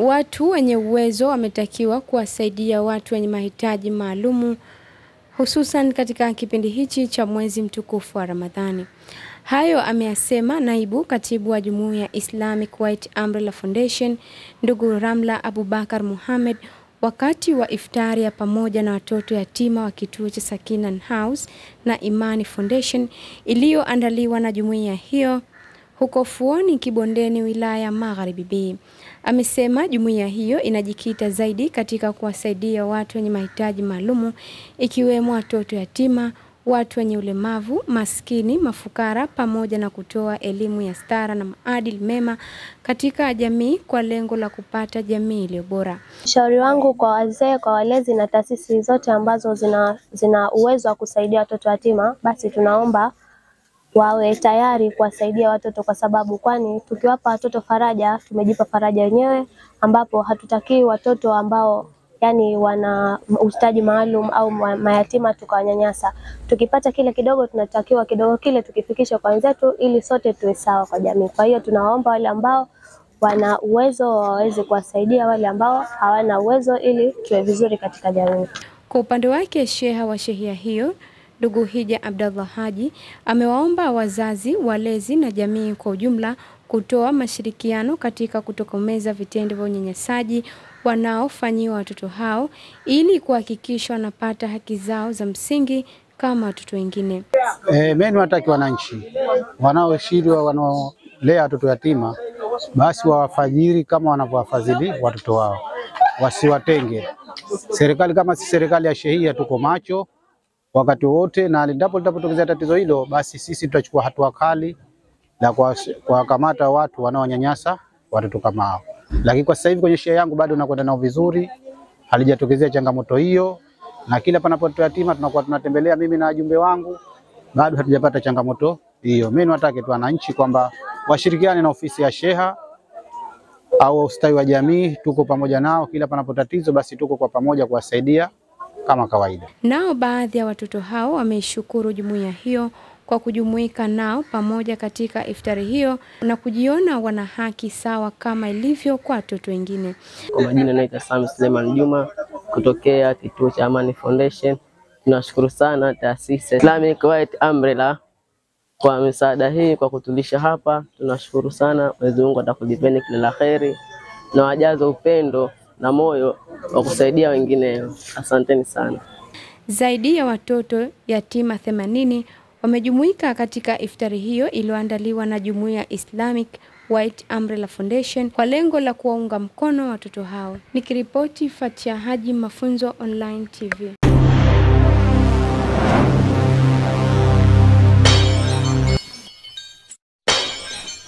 Watu wenye uwezo wametakiwa kuwasaidia watu wenye mahitaji maalumu, hususan katika kipindi hichi cha mwezi mtukufu wa Ramadhani. Hayo ameyasema naibu katibu wa Jumuiya Islamic White Umbrella Foundation, ndugu Ramla Abubakar Muhammad, wakati wa iftari ya pamoja na watoto yatima wa kituo cha Sakinan House na Imani Foundation iliyoandaliwa na jumuiya hiyo huko Fuoni Kibondeni, wilaya Magharibi B. Amesema jumuiya hiyo inajikita zaidi katika kuwasaidia watu wenye mahitaji maalumu, ikiwemo watoto yatima, watu wenye ulemavu, maskini, mafukara, pamoja na kutoa elimu ya stara na maadili mema katika jamii kwa lengo la kupata jamii iliyo bora. Ushauri wangu kwa wazee, kwa walezi na taasisi zote ambazo zina uwezo wa kusaidia watoto yatima, basi tunaomba wawe tayari kuwasaidia watoto, kwa sababu kwani tukiwapa watoto faraja tumejipa faraja wenyewe, ambapo hatutaki watoto ambao yani wana uhitaji maalum au mayatima tukawanyanyasa. Tukipata kile kidogo tunatakiwa kidogo kile tukifikisha kwa wenzetu ili sote tuwe sawa kwa jamii. Kwa hiyo tunaomba wale ambao wana uwezo waweze kuwasaidia wale ambao hawana uwezo ili tuwe vizuri katika jamii. Kwa upande wake sheha wa shehia hiyo, ndugu Hija Abdallah Haji, amewaomba wazazi, walezi na jamii kwa ujumla kutoa mashirikiano katika kutokomeza vitendo vya unyanyasaji wanaofanyiwa watoto hao ili kuhakikisha wanapata haki zao za msingi kama watoto wengine. Mimi nataka wananchi wanaoshindwa, wanaolea watoto yatima, basi wawafadhili kama wanavyowafadhili watoto wao, wasiwatenge. Serikali kama si serikali ya shehia tuko macho wakati wote, na endapo litapotokea tatizo hilo, basi sisi tutachukua hatua kali na kuwakamata watu wanaonyanyasa watoto kama hao. Lakini kwa sasa hivi kwenye shehia yangu bado nakwenda nao vizuri, halijatokezea changamoto hiyo, na kila panapotoa yatima tunakuwa tunatembelea mimi na wajumbe wangu, bado hatujapata changamoto hiyo. Mimi nataka tu wananchi kwamba washirikiane na ofisi ya sheha au ustawi wa jamii, tuko pamoja nao, kila panapotatizo basi tuko kwa pamoja kuwasaidia kama kawaida. Nao baadhi ya watoto hao wameshukuru jumuiya hiyo kwa kujumuika nao pamoja katika iftari hiyo na kujiona wana haki sawa kama ilivyo kwa watoto wengine. Kwa majina naitwa Sami Suleiman Juma kutokea kituo cha Amani Foundation. Tunashukuru sana taasisi Islamic White Umbrella kwa msaada hii, kwa kutulisha hapa. Tunashukuru sana. Mwenyezi Mungu atakulipeni kila la kheri na wajaze upendo na moyo wa kusaidia wengine. Asanteni sana. Zaidi ya watoto yatima 80 wamejumuika katika iftari hiyo iliyoandaliwa na Jumuiya Islamic White Umbrella Foundation kwa lengo la kuwaunga mkono watoto hao. Nikiripoti Fatia Haji, Mafunzo Online TV.